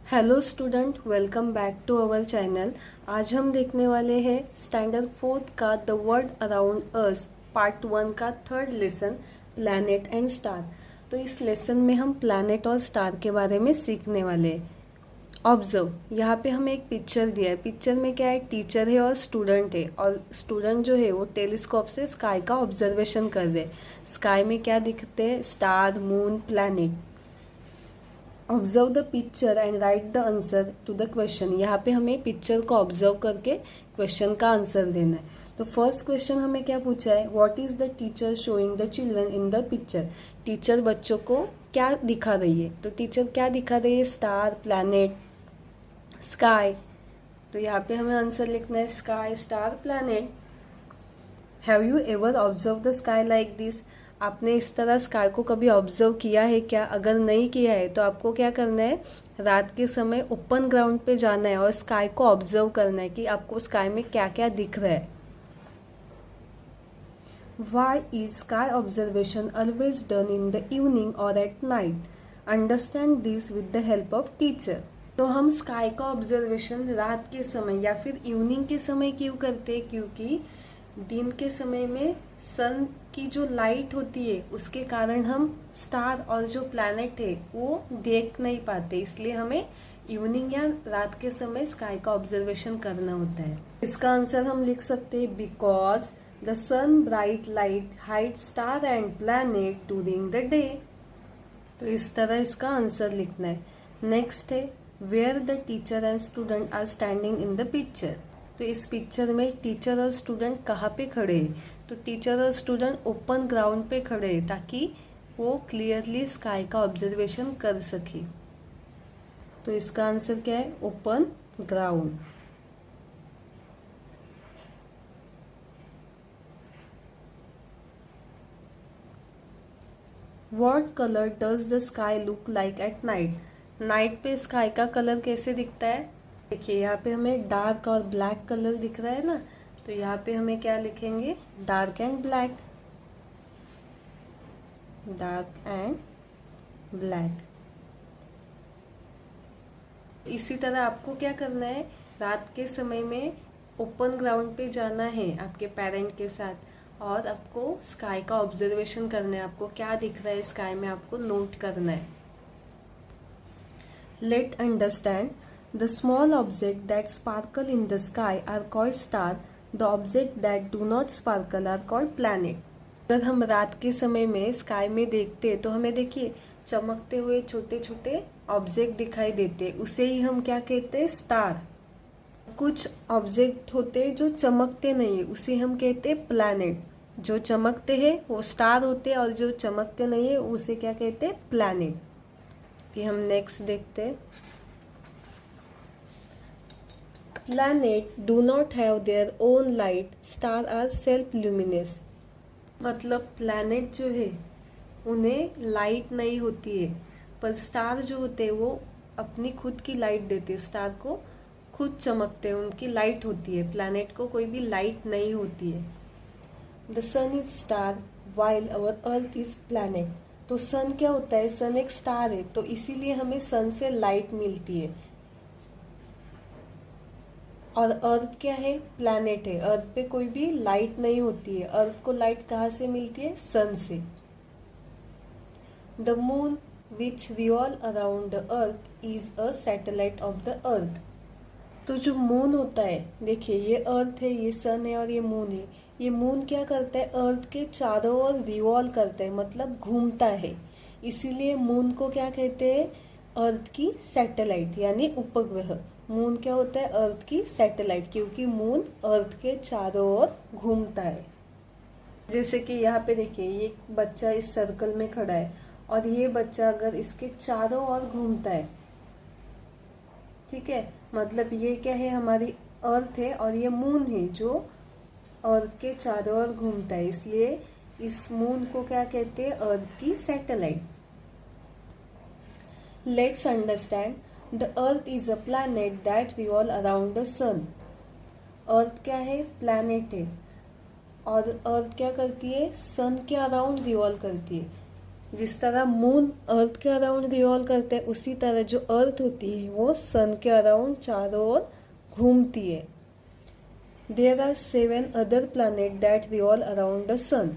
Hello student, welcome back to our channel. आज हम देखने वाले हैं स्टैंडर्ड 4th का the world around us part 1 का third lesson planet and star. तो इस लेसन में हम प्लैनेट और स्टार के बारे में सीखने वाले हैं। ऑब्जर्व, यहाँ पे हमें एक पिक्चर दिया है। पिक्चर में क्या है, टीचर है और स्टूडेंट है। और स्टूडेंट जो है वो टेलीस्कोप से स्काई का ऑब्जर्वेशन कर रहे हैं। स्काई में क्या दिखते हैं, star, moon, planet. Observe the picture and write the answer to the question. यहाँ पे हमें पिक्चर को ऑब्जर्व करके क्वेश्चन का आंसर देना है। तो फर्स्ट क्वेश्चन हमें क्या पूछा है, what is the teacher showing the children in the picture. Teacher बच्चों को क्या दिखा रही है, तो टीचर क्या दिखा रही है, स्टार, प्लैनेट, स्काई। तो यहाँ पे हमें आंसर लिखना है sky, star, planet. Have you ever observe the sky like this. आपने इस तरह स्काई को कभी ऑब्जर्व किया है क्या? अगर नहीं किया है तो आपको क्या करना है, रात के समय ओपन ग्राउंड पे जाना है और स्काई को ऑब्जर्व करना है कि आपको स्काई में क्या क्या दिख रहा है। Why is sky observation always done in the evening or at night? Understand this with the help of teacher. तो हम स्काई का ऑब्जर्वेशन रात के समय या फिर इवनिंग के समय क्यों करते हैं? क्योंकि दिन के समय में सन की जो लाइट होती है उसके कारण हम स्टार और जो प्लैनेट है वो देख नहीं पाते, इसलिए हमें इवनिंग या रात के समय स्काई का ऑब्जर्वेशन करना होता है। इसका आंसर हम लिख सकते हैं because the sun bright light hide star and planet during the day. तो इस तरह इसका आंसर लिखना है। नेक्स्ट है where the teacher and student are standing in the picture. तो इस पिक्चर में टीचर और स्टूडेंट कहाँ पे खड़े हैं? तो टीचर और स्टूडेंट ओपन ग्राउंड पे खड़े हैं ताकि वो क्लियरली स्काई का ऑब्जर्वेशन कर सके। तो इसका आंसर क्या है, open ground. What colour does the sky look like at night. Night पे स्काई का कलर कैसे दिखता है? देखिए यहाँ पे हमें डार्क और ब्लैक कलर दिख रहा है ना, तो यहाँ पे हमें क्या लिखेंगे, dark and black, dark and black. इसी तरह आपको क्या करना है, रात के समय में ओपन ग्राउंड पे जाना है आपके पेरेंट के साथ और आपको स्काई का ऑब्जर्वेशन करना है। आपको क्या दिख रहा है स्काई में, आपको नोट करना है। Let understand the small objects that sparkle in the sky are called star. The objects that do not sparkle are called planet. अगर हम रात के समय में स्काई में देखते हैं तो हमें देखिए चमकते हुए छोटे छोटे ऑब्जेक्ट दिखाई देते हैं, उसे ही हम क्या कहते हैं, स्टार। कुछ ऑब्जेक्ट होते हैं जो चमकते नहीं है, उसे हम कहते हैं प्लैनेट। जो चमकते हैं वो स्टार होते हैं और जो चमकते नहीं है उसे क्या कहते हैं, प्लैनेट। फिर हम नेक्स्ट देखते हैं, Planet do not have their own light, star are self-luminous। मतलब प्लैनेट जो है उन्हें लाइट नहीं होती है, पर स्टार जो होते हैं वो अपनी खुद की लाइट देते हैं, स्टार को खुद चमकते हैं, उनकी लाइट होती है। प्लैनेट को कोई भी लाइट नहीं होती है। The sun is star while our earth is planet. तो सन क्या होता है, सन एक स्टार है, तो इसीलिए हमें सन से लाइट मिलती है। और अर्थ क्या है, प्लैनेट है, अर्थ पे कोई भी लाइट नहीं होती है। अर्थ को लाइट कहाँ से मिलती है, सन से। The moon which revolve around the earth is a satellite of the earth. तो जो मून होता है, देखिए ये अर्थ है, ये सन है और ये मून है। ये मून क्या करता है, अर्थ के चारों ओर रिवॉल्व करता है, मतलब घूमता है। इसीलिए मून को क्या कहते हैं, अर्थ की सैटेलाइट यानी उपग्रह। मून क्या होता है, अर्थ की सैटेलाइट, क्योंकि मून अर्थ के चारों ओर घूमता है। जैसे कि यहाँ पे देखिए ये बच्चा इस सर्कल में खड़ा है और ये बच्चा अगर इसके चारों ओर घूमता है, ठीक है, मतलब ये क्या है, हमारी अर्थ है और ये मून है जो अर्थ के चारों ओर घूमता है, इसलिए इस मून को क्या कहते हैं, अर्थ की satellite. Let's understand the earth is a planet that revolve around the sun. Earth क्या है, प्लैनेट है और अर्थ क्या करती है, सन के अराउंड रिवॉल्व करती है। जिस तरह मून अर्थ के अराउंड रिवॉल्व करते हैं, उसी तरह जो अर्थ होती है वो सन के अराउंड चारों ओर घूमती है। There are 7 other planet that revolve around the sun.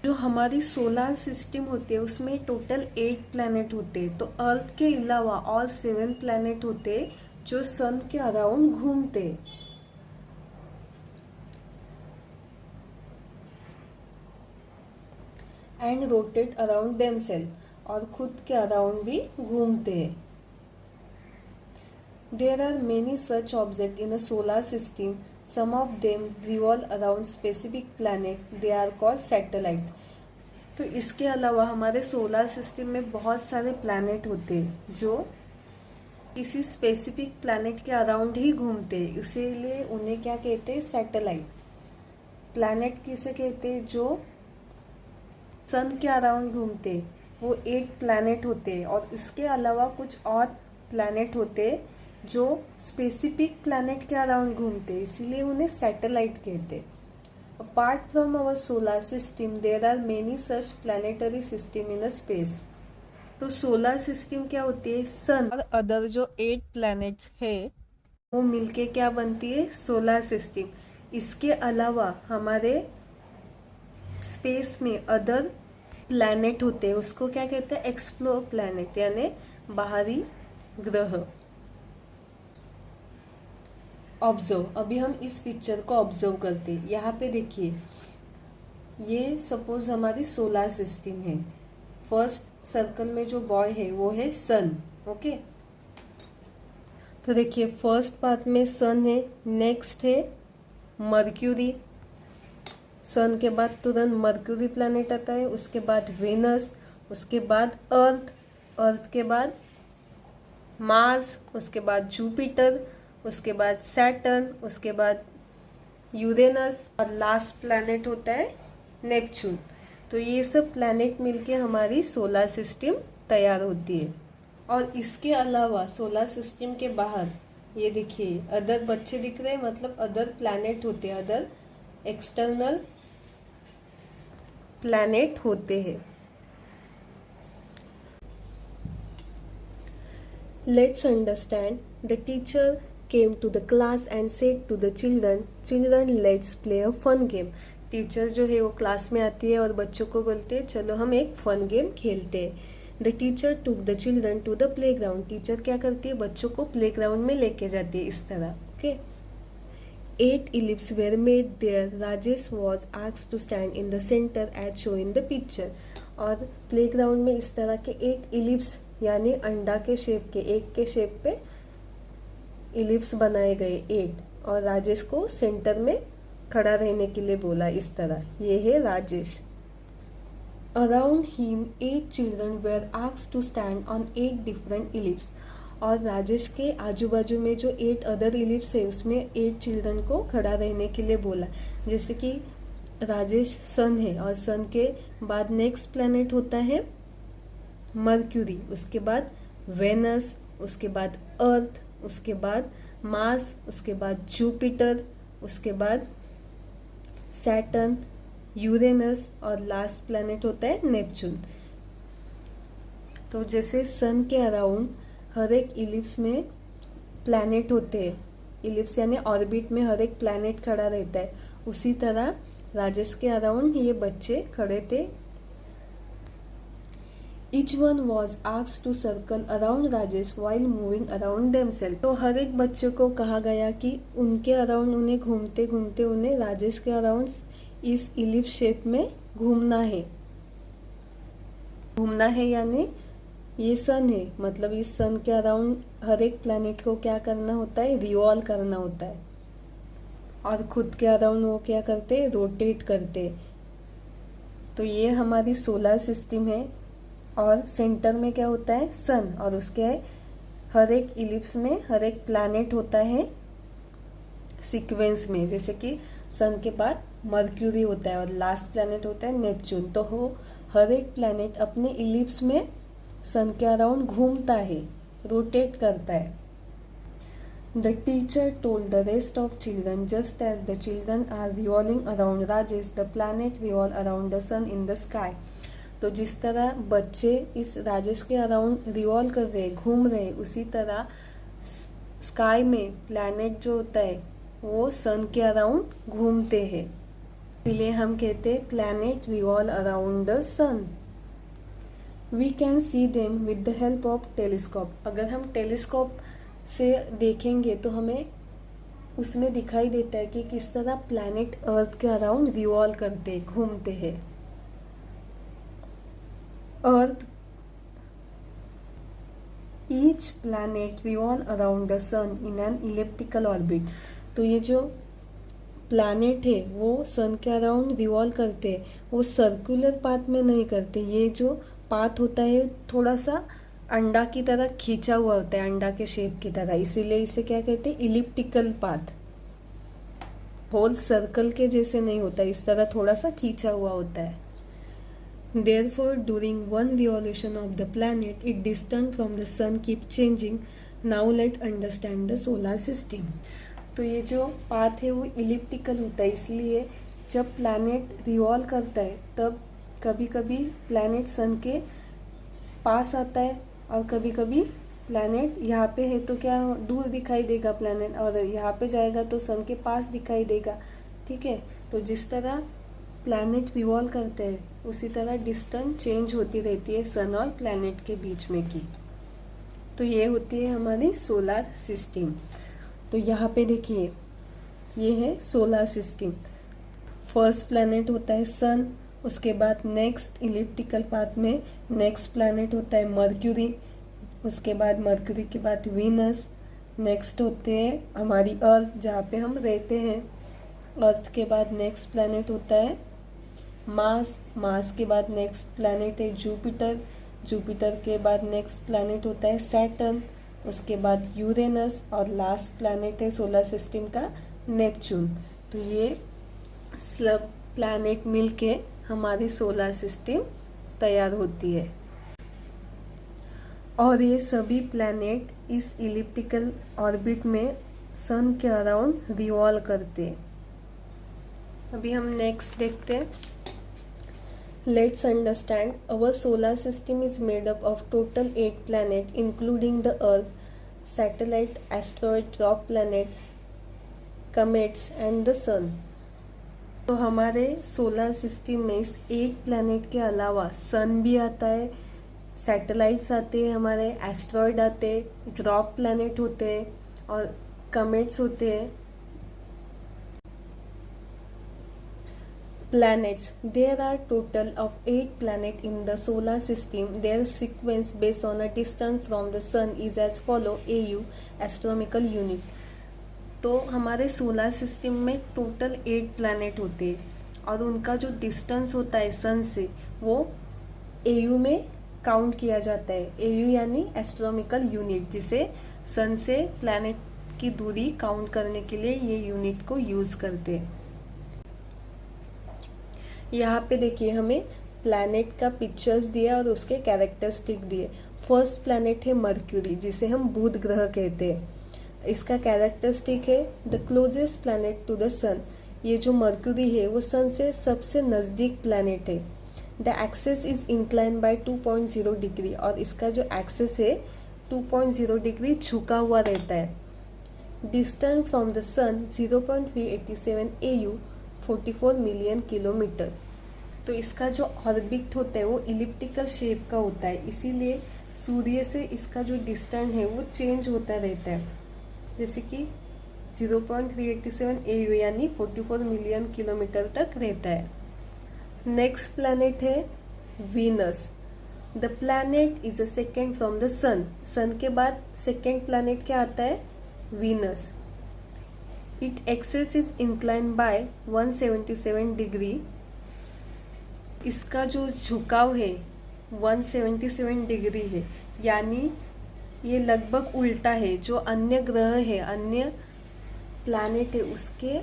जो हमारी सोलर सिस्टम होती है उसमें टोटल 8 प्लैनेट होते हैं, तो अर्थ के अलावा और 7 प्लैनेट होते हैं जो सन के अराउंड घूमते हैं एंड रोटेट अराउंड देमसेल्फ, और खुद के अराउंड भी घूमते हैं। There are many such object in a solar system, some of them revolve around specific planet, they are called satellite. तो इसके अलावा हमारे सोलर सिस्टम में बहुत सारे प्लैनेट होते हैं जो किसी स्पेसिफिक प्लैनेट के अराउंड ही घूमते हैं, इसीलिए उन्हें क्या कहते हैं, सैटेलाइट। प्लैनेट किसे कहते हैं, जो सन के अराउंड घूमते, वो 8 प्लैनेट होते हैं, और इसके अलावा कुछ और प्लैनेट होते हैं जो स्पेसिफिक प्लैनेट के अराउंड घूमते, इसीलिए उन्हें सैटेलाइट कहते। Apart from our solar system there are many such planetary system in space. तो सोलर सिस्टम क्या होती है, सन और अदर जो 8 प्लैनेट्स है वो मिलके क्या बनती है, सोलर सिस्टम। इसके अलावा हमारे स्पेस में अदर प्लैनेट होते हैं, उसको क्या कहते हैं, एक्सप्लोर प्लैनेट, यानी बाहरी ग्रह। ऑब्जर्व, अभी हम इस पिक्चर को ऑब्जर्व करते हैं। यहाँ पे देखिए, ये सपोज हमारी सोलर सिस्टम है। फर्स्ट सर्कल में जो बॉय है वो है सन, ओके। तो देखिए फर्स्ट पार्ट में सन है, नेक्स्ट है मर्क्यूरी, सन के बाद तुरंत मर्क्यूरी प्लैनेट आता है, उसके बाद वेनस, उसके बाद अर्थ, अर्थ के बाद मार्स, उसके बाद जुपिटर, उसके बाद सैटर्न, उसके बाद यूरेनस, और लास्ट प्लैनेट होता है नेपच्यून। तो ये सब प्लैनेट मिलके हमारी सोलर सिस्टम तैयार होती है। और इसके अलावा सोलर सिस्टम के बाहर ये देखिए अदर बच्चे दिख रहे हैं, मतलब अदर प्लैनेट होते हैं, अदर एक्सटर्नल प्लैनेट होते हैं। Let's understand. The teacher came to the class and said to the children, "Children, let's play a fun game." Teacher जो है वो क्लास में आती है और बच्चों को बोलते हैं चलो हम एक फन गेम खेलते हैं। The teacher took the children to the playground. Teacher क्या करती है, बच्चों को प्ले ग्राउंड में लेके जाती है, इस तरह, okay. 8 ellipses were made there. Rajesh was asked to stand in the center as shown in the picture. और प्ले ग्राउंड में इस तरह के 8 इलिप्स यानी अंडा के शेप के, एक के शेप पे इलिप्स बनाए गए 8, और राजेश को सेंटर में खड़ा रहने के लिए बोला, इस तरह। ये है Rajesh. Around him 8 children were asked to stand on 8 different ellipse. और राजेश के आजू बाजू में जो 8 अदर इलिप्स है उसमें 8 चिल्ड्रन को खड़ा रहने के लिए बोला। जैसे कि राजेश सन है, और सन के बाद नेक्स्ट प्लैनेट होता है मर्क्यूरी, उसके बाद वेनस, उसके बाद अर्थ, उसके बाद मार्स, उसके बाद जुपिटर, उसके बाद सैटर्न, यूरेनस, और लास्ट प्लैनेट होता है नेपच्यून। तो जैसे सन के अराउंड हर एक इलिप्स में प्लैनेट होते हैं, इलिप्स यानी ऑर्बिट में हर एक प्लैनेट खड़ा रहता है, उसी तरह राजेश के अराउंड ये बच्चे खड़े थे। Each one was asked to circle around Rajesh while moving around themselves. तो हर एक बच्चे को कहा गया कि उनके अराउंड उन्हें घूमते घूमते उन्हें राजेश के अराउंड इस इलिप्स शेप में घूमना है। घूमना है यानी ये सन है, मतलब इस सन के अराउंड हर एक प्लैनेट को क्या करना होता है, रिवॉल्व करना होता है, और खुद के अराउंड वो क्या करते, रोटेट करते। तो ये हमारी सोलर सिस्टम है, और सेंटर में क्या होता है, सन, और उसके हर एक इलिप्स में हर एक प्लैनेट होता है सीक्वेंस में। जैसे कि सन के बाद मर्क्यूरी होता है और लास्ट प्लैनेट होता है नेपच्यून। तो वो हर एक प्लैनेट अपने इलिप्स में सन के अराउंड घूमता है, रोटेट करता है। The teacher told the rest of children, just as the children are revolving around Rajesh, the planet revolve around the sun in the sky. तो जिस तरह बच्चे इस राजेश के अराउंड रिवॉल्व कर रहे, घूम रहे, उसी तरह स्काई में प्लैनेट जो होता है वो सन के अराउंड घूमते हैं, इसलिए हम कहते हैं planet revolve around the sun. We can see them with the help of telescope. अगर हम टेलीस्कोप से देखेंगे तो हमें उसमें दिखाई देता है कि किस तरह प्लैनेट अर्थ के अराउंड रिवॉल्व करते, घूमते हैं। Earth, each planet revolve around the sun in an elliptical orbit. तो ये जो प्लैनेट है वो सन के अराउंड रिवॉल्व करते हैं, वो सर्कुलर पाथ में नहीं करते। ये जो पाथ होता है थोड़ा सा अंडा की तरह खींचा हुआ होता है, अंडा के शेप की तरह, इसीलिए इसे क्या कहते हैं, इलिप्टिकल पाथ। होल सर्कल के जैसे नहीं होता, इस तरह थोड़ा सा खींचा हुआ होता है। Therefore, during one revolution of the planet, its distance from the sun keep changing. Now let's understand the solar system. तो ये जो पाथ है वो इलिप्टिकल होता है, इसलिए जब प्लैनेट रिवॉल्व करता है तब कभी कभी प्लैनेट सन के पास आता है और कभी कभी प्लैनेट यहाँ पे है तो क्या दूर दिखाई देगा प्लैनेट, और यहाँ पे जाएगा तो सन के पास दिखाई देगा। ठीक है, तो जिस तरह प्लैनेट रिवॉल्व करते हैं उसी तरह डिस्टेंस चेंज होती रहती है सन और प्लैनेट के बीच में की। तो ये होती है हमारी सोलर सिस्टम। तो यहाँ पे देखिए ये है सोलर सिस्टम। फर्स्ट प्लैनेट होता है सन, उसके बाद नेक्स्ट इलिप्टिकल पाथ में नेक्स्ट प्लैनेट होता है मर्क्यूरी, उसके बाद मर्क्यूरी के बाद वीनस, नेक्स्ट होते हैं हमारी अर्थ जहाँ पे हम रहते हैं। अर्थ के बाद नेक्स्ट प्लैनेट होता है मार्स, मार्स के बाद नेक्स्ट प्लैनेट है जुपिटर, जुपिटर के बाद नेक्स्ट प्लैनेट होता है सैटर्न, उसके बाद यूरेनस, और लास्ट प्लैनेट है सोलर सिस्टम का नेपच्यून। तो ये सब प्लैनेट मिलके हमारी सोलर सिस्टम तैयार होती है, और ये सभी प्लैनेट इस इलिप्टिकल ऑर्बिट में सन के अराउंड रिवॉल्व करते हैं। अभी हम नेक्स्ट देखते हैं। Let's understand. Our solar system is made up of total 8 planets, including the Earth, satellite, asteroid, rock planet, comets, and the sun. तो हमारे सोलर सिस्टम में इस 8 प्लैनेट के अलावा सन भी आता है, सैटेलाइट्स आते हैं, हमारे एस्ट्रॉयड आते हैं, ड्रॉप प्लैनेट होते हैं और कमेट्स होते हैं। Planets. There are total of 8 planets in the solar system. Their sequence based on a distance from the sun is as follow: AU astronomical unit. तो हमारे सोलर सिस्टम में टोटल 8 प्लैनेट होते हैं और उनका जो डिस्टेंस होता है सन से वो AU में काउंट किया जाता है। AU यानी एस्ट्रोनॉमिकल यूनिट, जिसे सन से प्लैनेट की दूरी काउंट करने के लिए ये यूनिट को यूज करते हैं। यहाँ पे देखिए हमें प्लैनेट का पिक्चर्स दिया और उसके कैरेक्टरिस्टिक दिए। फर्स्ट प्लैनेट है मर्क्यूरी, जिसे हम बुध ग्रह कहते हैं। इसका कैरेक्टरिस्टिक है the closest planet to the sun. ये जो मर्क्यूरी है वो सन से सबसे नज़दीक प्लैनेट है। The axis is incline by 2.0 degree, और इसका जो एक्सेस है 2.0 डिग्री झुका हुआ रहता है। Distance from the sun 0.387 AU 44 million kilometre. तो इसका जो ऑर्बिट होता है वो इलिप्टिकल शेप का होता है, इसीलिए सूर्य से इसका जो डिस्टेंस है वो चेंज होता रहता है, जैसे कि 0.387 AU यानी 44 मिलियन किलोमीटर तक रहता है। नेक्स्ट प्लैनेट है Venus. The planet is a second from the sun. Sun के बाद सेकेंड प्लैनेट क्या आता है, Venus. It axis is incline by 177 degree. इसका जो झुकाव है 177 डिग्री है, यानी ये लगभग उल्टा है। जो अन्य ग्रह है, अन्य प्लैनेट है, उसके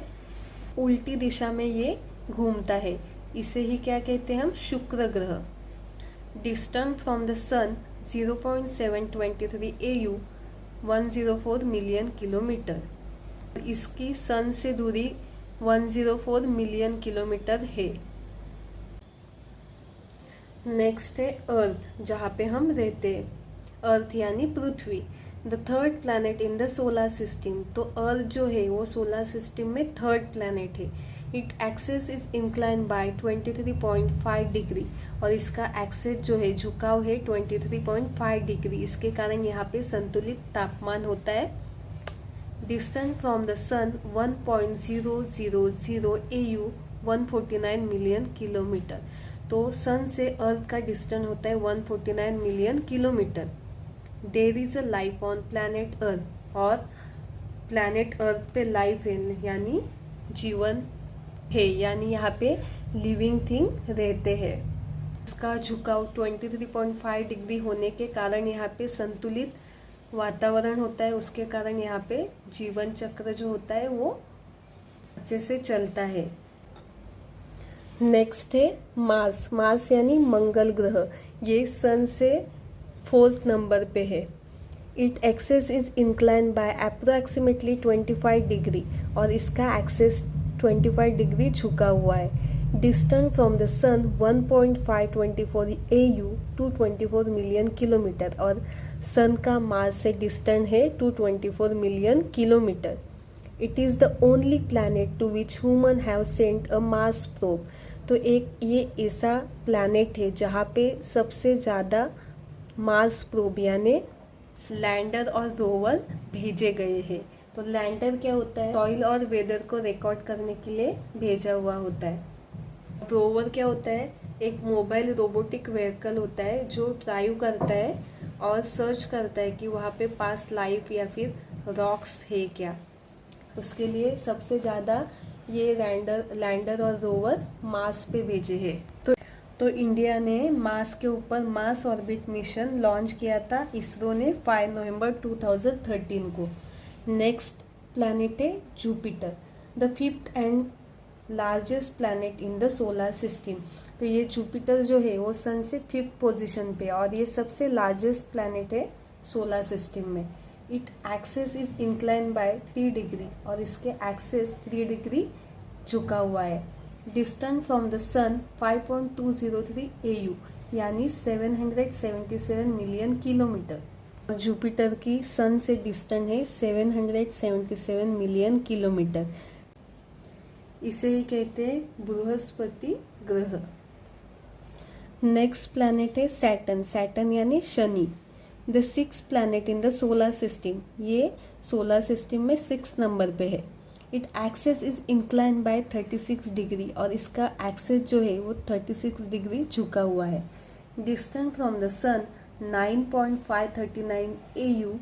उल्टी दिशा में ये घूमता है। इसे ही क्या कहते हैं हम, शुक्र ग्रह। Distance from the sun 0.723 AU 104 million kilometre. इसकी सन से दूरी 104 मिलियन किलोमीटर है। नेक्स्ट है अर्थ, जहाँ पे हम रहते हैं, अर्थ यानी पृथ्वी। The third planet in the solar system, तो अर्थ जो है वो सोलर सिस्टम में थर्ड प्लैनेट है। It axis is incline by 23.5 degree, और इसका एक्सेस जो है झुकाव है 23.5 डिग्री। इसके कारण यहाँ पे संतुलित तापमान होता है। Distance from the sun 1.000 AU 149 million kilometre. तो सन से अर्थ का डिस्टेंस होता है 149 million kilometre. There is a life on planet earth, और प्लैनेट अर्थ पे लाइफ है यानी जीवन है, यानी यहाँ पे लिविंग थिंग रहते हैं। इसका झुकाव 23.5 डिग्री होने के कारण यहाँ पे संतुलित वातावरण होता है। उसके कारण यहाँ पे जीवन चक्र जो होता है वो अच्छे से चलता है। नेक्स्ट है मार्स। मार्स यानी मंगल ग्रह, ये सन से 4th नंबर पे है। It axis is incline by approximately 25 degree, और इसका एक्सेस 25 डिग्री झुका हुआ है। Distance from the sun 1.524 AU 224 million kilometre, और सन का मार्स से डिस्टेंस है 224 million kilometre. It is the only planet to which human have sent a Mars probe, तो एक ये ऐसा प्लैनेट है जहाँ पे सबसे ज़्यादा मार्स प्रोब यानी लैंडर और रोवर भेजे गए हैं। तो लैंडर क्या होता है, सॉइल और वेदर को रिकॉर्ड करने के लिए भेजा हुआ होता है। रोवर क्या होता है, एक मोबाइल रोबोटिक व्हीकल होता है जो ड्राइव करता है और सर्च करता है कि वहाँ पे पास लाइफ या फिर रॉक्स है क्या। उसके लिए सबसे ज़्यादा ये लैंडर और रोवर मार्स पे भेजे हैं। तो इंडिया ने मार्स के ऊपर मार्स ऑर्बिट मिशन लॉन्च किया था इसरो ने 5 नवंबर 2013 को। नेक्स्ट प्लैनेट है Jupiter, the 5th and largest planet in the solar system. तो ये जुपिटर जो है वो सन से 5th पोजीशन पे, और ये सबसे लार्जेस्ट प्लैनेट है सोलर सिस्टम में। It axis is incline by 3 degree, और इसके एक्सेस 3 डिग्री झुका हुआ है। Distance from the sun 5.203 AU यानी 777 मिलियन किलोमीटर। जुपिटर की सन से डिस्टेंस है 777 मिलियन किलोमीटर। इसे ही कहते हैं बृहस्पति ग्रह। नेक्स्ट प्लैनेट है सैटर्न। सैटर्न यानी Shani, the 6th planet in the solar system. ये सोलर सिस्टम में 6th नंबर पे है। It axis is incline by 36 degree, और इसका एक्सेस जो है वो 36 डिग्री झुका हुआ है। Distance from the sun 9.539 AU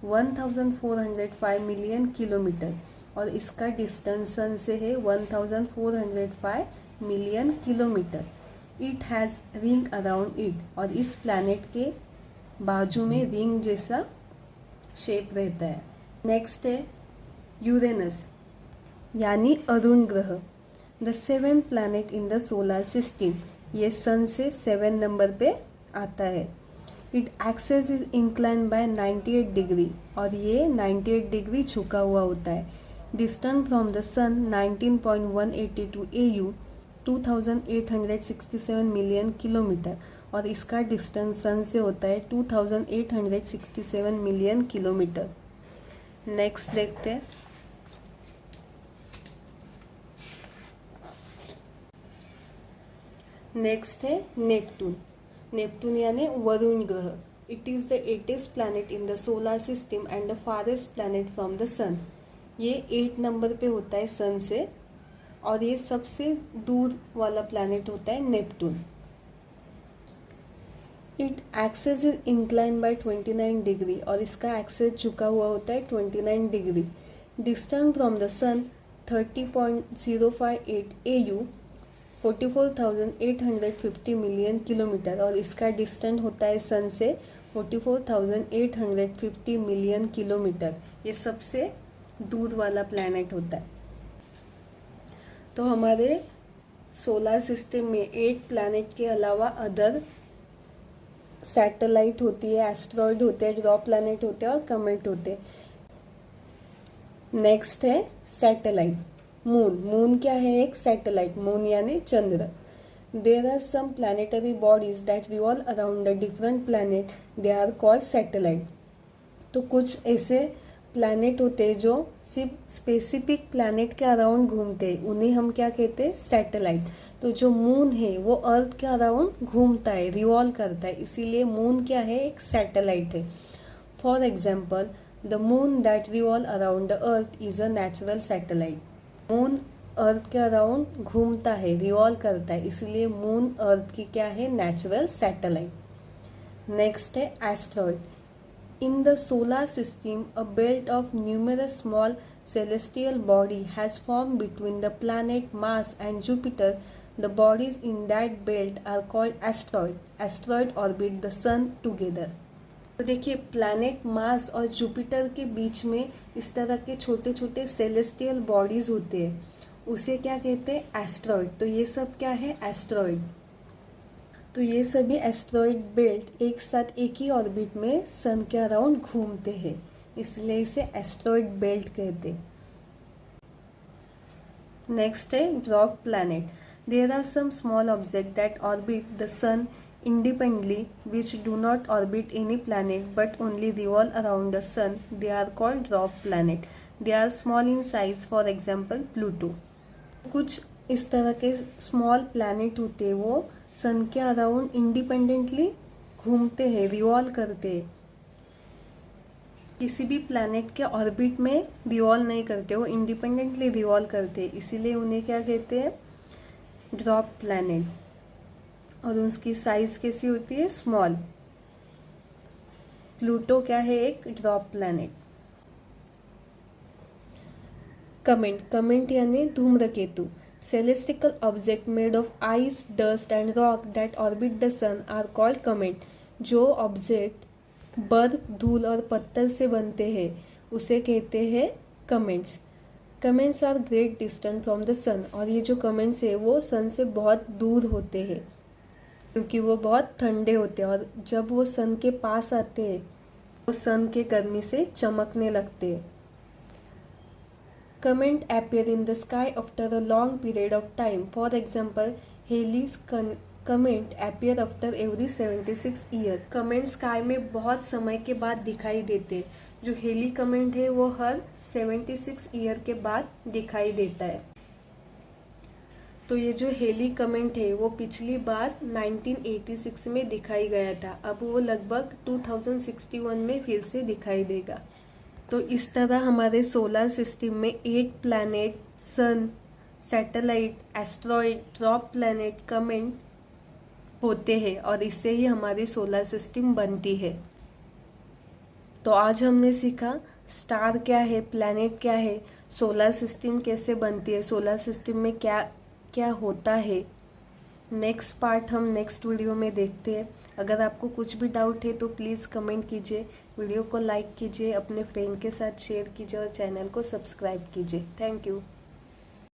1405 million kilometre, और इसका डिस्टेंस सन से है 1405 million kilometre. It has ring around it, और इस प्लैनेट के बाजू में रिंग जैसा शेप रहता है। नेक्स्ट है यूरेनस यानी अरुण ग्रह, the 7th planet in the solar system. ये सन से 7 नंबर पे आता है। It axis is incline by 98 degree, और ये 98 डिग्री झुका हुआ होता है। Distance from the sun 19.182 AU 2867 million kilometre, और इसका डिस्टेंस सन से होता है 2867 मिलियन किलोमीटर। नेक्स्ट देखते हैं नेक्स्ट है नेपटून। नेपटून यानी वरुण ग्रह। It is the 8th planet in the solar system and the farthest planet from the sun. ये 8 नंबर पे होता है सन से, और ये सबसे दूर वाला प्लैनेट होता है Neptune. It axis is incline by 29 degree, और इसका एक्सेस झुका हुआ होता है 29 degree. Distance from the sun 30.058 AU 44,850 million kilometre, और इसका डिस्टेंस होता है सन से 44,850 मिलियन किलोमीटर। ये सबसे दूर वाला प्लैनेट होता है। तो हमारे सोलर सिस्टम में 8 प्लैनेट के अलावा अदर सैटेलाइट होती है, एस्ट्रॉइड होते हैं, ड्रॉप प्लैनेट होते हैं और कमेट होते हैं। नेक्स्ट है सैटेलाइट। मून। मून क्या है, एक सैटेलाइट। मून यानी चंद्र। There are some planetary bodies that revolve around a different planet. They are called satellite. तो कुछ ऐसे प्लैनेट होते हैं जो सिर्फ स्पेसिफिक प्लैनेट के अराउंड घूमते हैं, उन्हें हम क्या कहते हैं, सैटेलाइट। तो जो मून है वो अर्थ के अराउंड घूमता है, रिवॉल्व करता है, इसीलिए मून क्या है, एक सैटेलाइट है। For example, the moon that revolve around the earth is a natural satellite. Moon earth के अराउंड घूमता है, रिवॉल्व करता है, इसीलिए मून अर्थ की क्या है, नेचुरल सैटेलाइट। नेक्स्ट है asteroid. In the solar system, a belt of numerous small celestial bodies has formed between the planet Mars and Jupiter. The bodies in that belt are called asteroids. Asteroids orbit the sun together. तो देखिए, planet Mars और Jupiter के बीच में इस तरह के छोटे छोटे सेलेस्टियल बॉडीज होते हैं, उसे क्या कहते हैं, एस्ट्रॉइड। तो ये सब क्या है, एस्ट्रॉइड। तो ये सभी एस्ट्रॉइड बेल्ट एक साथ एक ही ऑर्बिट में सन के अराउंड घूमते हैं, इसलिए इसे एस्ट्रॉइड बेल्ट कहते हैं। नेक्स्ट है dwarf planet. There are some small object that orbit the sun independently, which do not orbit any planet but only revolve around the sun. They are called dwarf planet. They are small in size, for example Pluto. कुछ इस तरह के small planet होते हैं, वो सन के around independently घूमते हैं, रिवॉल्व करते हैं, किसी भी प्लैनेट के ऑर्बिट में रिवॉल्व नहीं करते, वो इंडिपेंडेंटली रिवॉल्व करते हैं, इसीलिए उन्हें क्या कहते हैं, ड्वार्फ प्लैनेट। और उसकी साइज कैसी होती है, स्मॉल। प्लूटो क्या है, एक ड्वार्फ प्लैनेट। कमेंट। कमेंट यानी Dhumraketu. Celestial object made of ice, dust and rock that orbit the sun are called comet. जो ऑब्जेक्ट बर्फ, धूल और पत्थर से बनते हैं उसे कहते हैं comets. Comets are great distance from the sun. और ये जो कमेंट्स है वो सन से बहुत दूर होते हैं, क्योंकि वो बहुत ठंडे होते हैं, और जब वो सन के पास आते हैं वो सन के गर्मी से चमकने लगते हैं। Comet appear in the sky after a long period of time. For example, Halley's comet appear after every 76 years. Comment sky में बहुत समय के बाद दिखाई देते। जो हेली कमेंट है वो हर 76 ईयर के बाद दिखाई देता है। तो ये जो हेली कमेंट है वो पिछली बार 1986 में दिखाई गया था, अब वो लगभग 2061 में फिर से दिखाई देगा। तो इस तरह हमारे सोलर सिस्टम में 8 planet, sun, satellite, asteroid, dwarf planet, comet होते हैं, और इससे ही हमारी सोलर सिस्टम बनती है। तो आज हमने सीखा स्टार क्या है, प्लैनेट क्या है, सोलर सिस्टम कैसे बनती है, सोलर सिस्टम में क्या क्या होता है। नेक्स्ट पार्ट हम नेक्स्ट वीडियो में देखते हैं। अगर आपको कुछ भी डाउट है तो प्लीज़ कमेंट कीजिए, वीडियो को लाइक कीजिए, अपने फ्रेंड के साथ शेयर कीजिए और चैनल को सब्सक्राइब कीजिए। Thank you.